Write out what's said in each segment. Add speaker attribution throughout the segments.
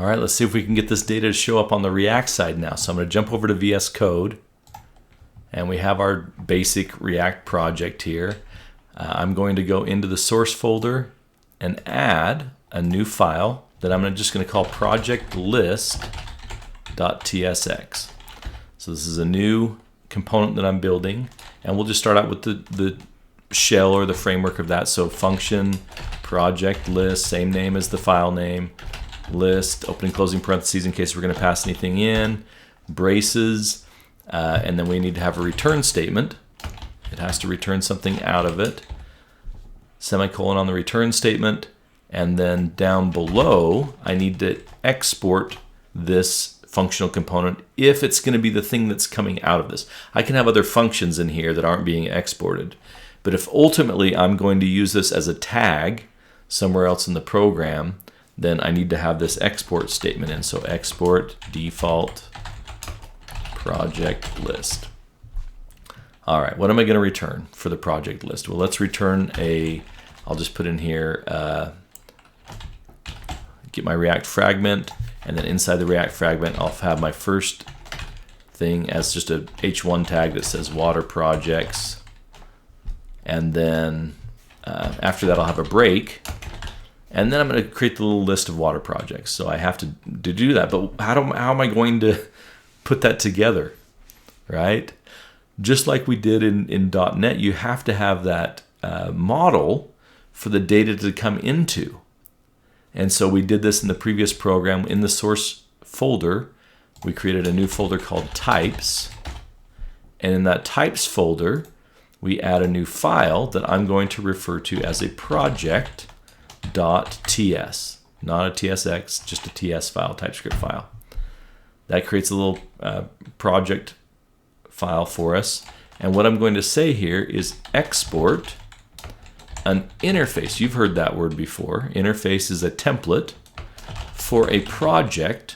Speaker 1: All right, let's see if we can get this data to show up on the React side now. So I'm going to jump over to VS Code, and we have our basic React project here. I'm going to go into the source folder and add a new file that I'm just going to call projectlist.tsx. So this is a new component that I'm building, and we'll just start out with the shell or the framework of that. So function project list, same name as the file name, list, opening closing parentheses in case we're going to pass anything in, braces, and then we need to have a return statement. It has to return something out of it, semicolon on the return statement, and then down below I need to export this functional component if it's going to be the thing that's coming out of this. I can have other functions in here that aren't being exported, but if ultimately I'm going to use this as a tag somewhere else in the program, then I need to have this export statement in. So export default project list. All right, what am I going to return for the project list? Well, let's return I'll just put in here, get my React fragment, and then inside the React fragment, I'll have my first thing as just a h1 tag that says water projects. And then after that, I'll have a break. And then I'm going to create the little list of water projects. So I have to do that. But how am I going to put that together, right? Just like we did in .NET, you have to have that model for the data to come into. And so we did this in the previous program. In the source folder, we created a new folder called types. And in that types folder, we add a new file that I'm going to refer to as a project.ts. Not a TSX, just a TS file, TypeScript file. That creates a little project file for us. And what I'm going to say here is export an interface. You've heard that word before. Interface is a template for a project,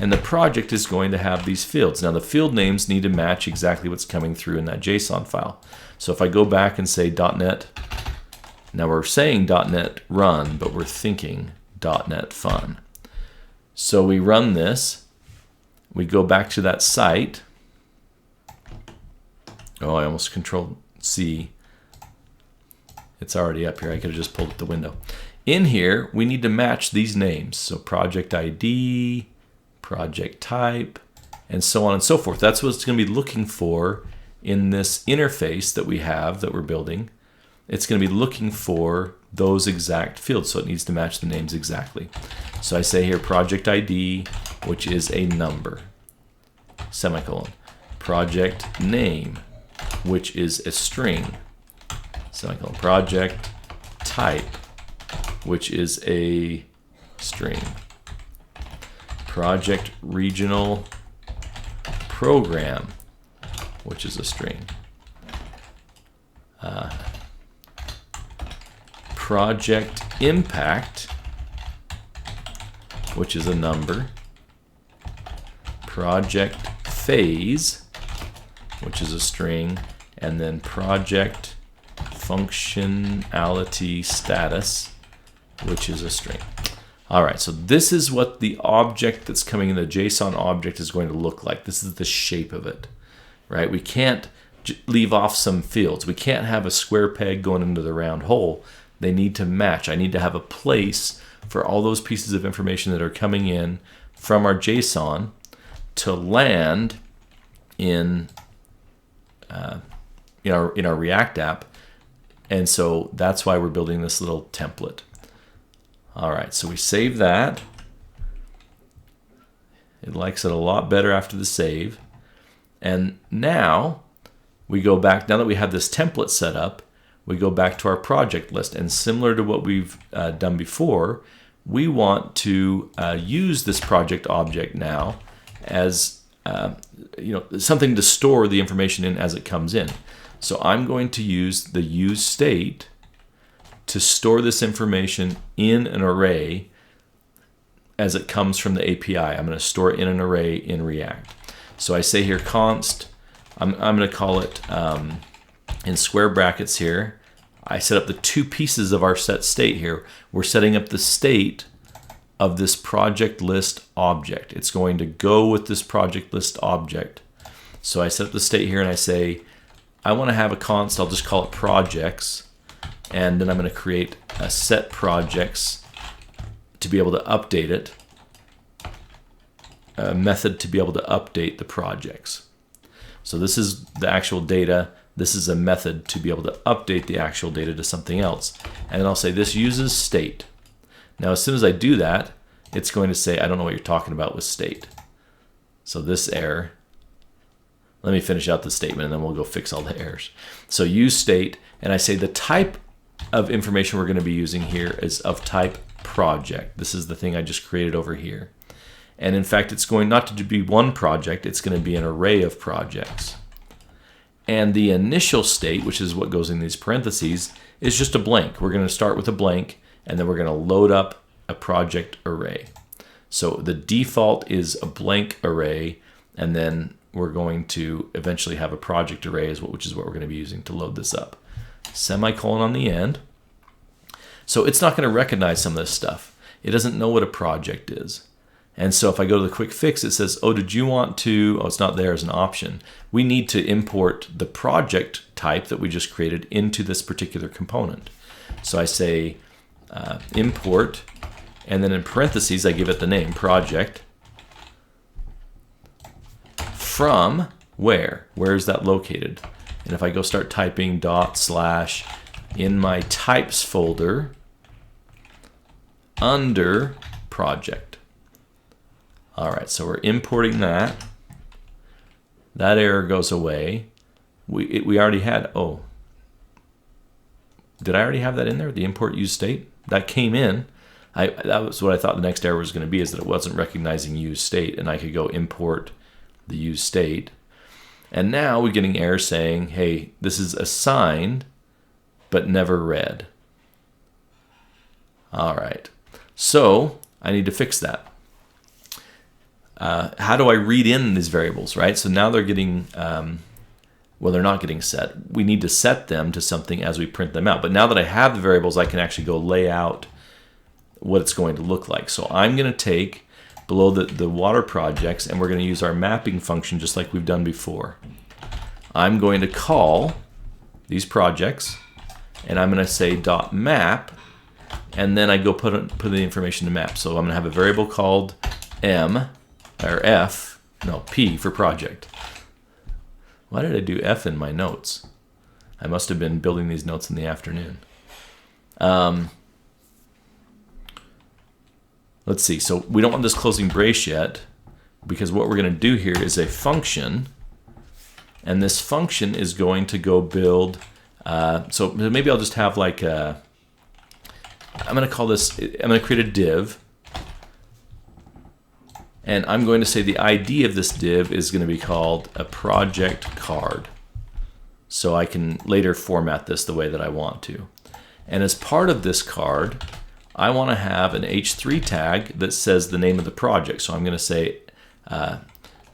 Speaker 1: and the project is going to have these fields. Now the field names need to match exactly what's coming through in that JSON file. So if I go back and say .NET, now we're saying .NET run, but we're thinking .NET fun. So we run this, we go back to that site. Oh, I almost Control C. It's already up here. I could have just pulled up the window. In here, we need to match these names. So project ID, project type, and so on and so forth. That's what it's going to be looking for in this interface that we have that we're building. It's going to be looking for those exact fields. So it needs to match the names exactly. So I say here project ID, which is a number, semicolon. Project name, which is a string, semicolon. Project type, which is a string. Project regional program, which is a string. Project impact, which is a number. Project phase, which is a string, and then project functionality status, which is a string. All right, so this is what the object that's coming in the JSON object is going to look like. This is the shape of it, right? We can't leave off some fields. We can't have a square peg going into the round hole. They need to match. I need to have a place for all those pieces of information that are coming in from our JSON to land in our React app. And so that's why we're building this little template. All right, so we save that. It likes it a lot better after the save. And now we go back, now that we have this template set up, we go back to our project list. And similar to what we've done before, we want to use this project object now as something to store the information in as it comes in. So I'm going to use the use state to store this information in an array as it comes from the API. I'm going to store it in an array in React. So I say here const, I'm going to call it in square brackets here. I set up the two pieces of our set state here. We're setting up the state of this project list object. It's going to go with this project list object. So I set up the state here and I say, I want to have a const, I'll just call it projects. And then I'm going to create a set projects to be able to update it. A method to be able to update the projects. So this is the actual data. This is a method to be able to update the actual data to something else. And then I'll say this uses state. Now as soon as I do that, it's going to say, I don't know what you're talking about with state. So this error, let me finish out the statement and then we'll go fix all the errors. So use state, and I say the type of information we're going to be using here is of type project. This is the thing I just created over here. And in fact, it's going not to be one project, it's going to be an array of projects. And the initial state, which is what goes in these parentheses, is just a blank. We're going to start with a blank, and then we're going to load up a project array. So the default is a blank array, and then we're going to eventually have a project array, which is what we're going to be using to load this up. Semicolon on the end. So it's not going to recognize some of this stuff. It doesn't know what a project is. And so if I go to the quick fix, it says, oh, did you want to, oh, it's not there as an option. We need to import the project type that we just created into this particular component. So I say import, and then in parentheses, I give it the name project from where? Where is that located? And if I go start typing / in my types folder under project. All right, so we're importing that. That error goes away. We already had, oh, did I already have that in there? The import use state? That came in. That was what I thought the next error was going to be, is that it wasn't recognizing use state, and I could go import the use state. And now we're getting errors saying, hey, this is assigned, but never read. All right, so I need to fix that. How do I read in these variables, right? So now they're getting, well, they're not getting set. We need to set them to something as we print them out. But now that I have the variables, I can actually go lay out what it's going to look like. So I'm going to take below the water projects, and we're going to use our mapping function just like we've done before. I'm going to call these projects, and I'm going to say .map, and then I go put the information to map. So I'm going to have a variable called P for project. Why did I do F in my notes? I must have been building these notes in the afternoon. Let's see, so we don't want this closing brace yet, because what we're going to do here is a function, and this function is going to go build, so maybe I'll just have like a, I'm going to call this, I'm going to create a div, and I'm going to say the ID of this div is going to be called a project card. So I can later format this the way that I want to. And as part of this card, I want to have an H3 tag that says the name of the project. So I'm going to say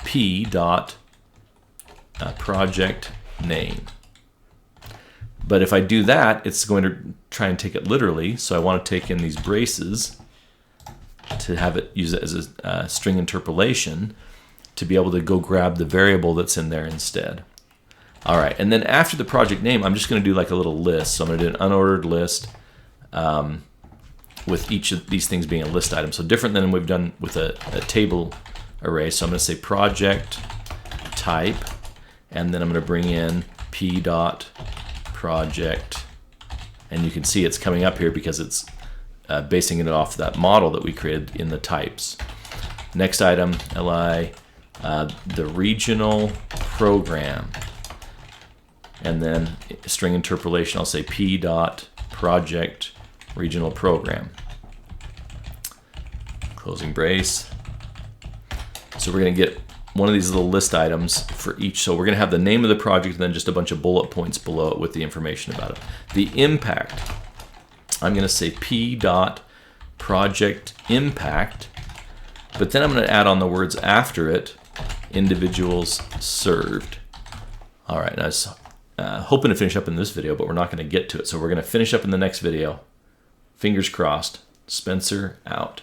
Speaker 1: p.project name. But if I do that, it's going to try and take it literally. So I want to take in these braces to have it use it as a string interpolation to be able to go grab the variable that's in there instead. All right, and then after the project name, I'm just going to do like a little list. So I'm going to do an unordered list with each of these things being a list item. So different than we've done with a table array. So I'm going to say project type, and then I'm going to bring in p.project, and you can see it's coming up here because it's basing it off that model that we created in the types. Next item, li, the regional program. And then string interpolation, I'll say p.project regional program. Closing brace. So we're going to get one of these little list items for each. So we're going to have the name of the project and then just a bunch of bullet points below it with the information about it. The impact, I'm going to say p.project impact, but then I'm going to add on the words after it, individuals served. All right, now hoping to finish up in this video, but we're not going to get to it. So we're going to finish up in the next video. Fingers crossed. Spencer out.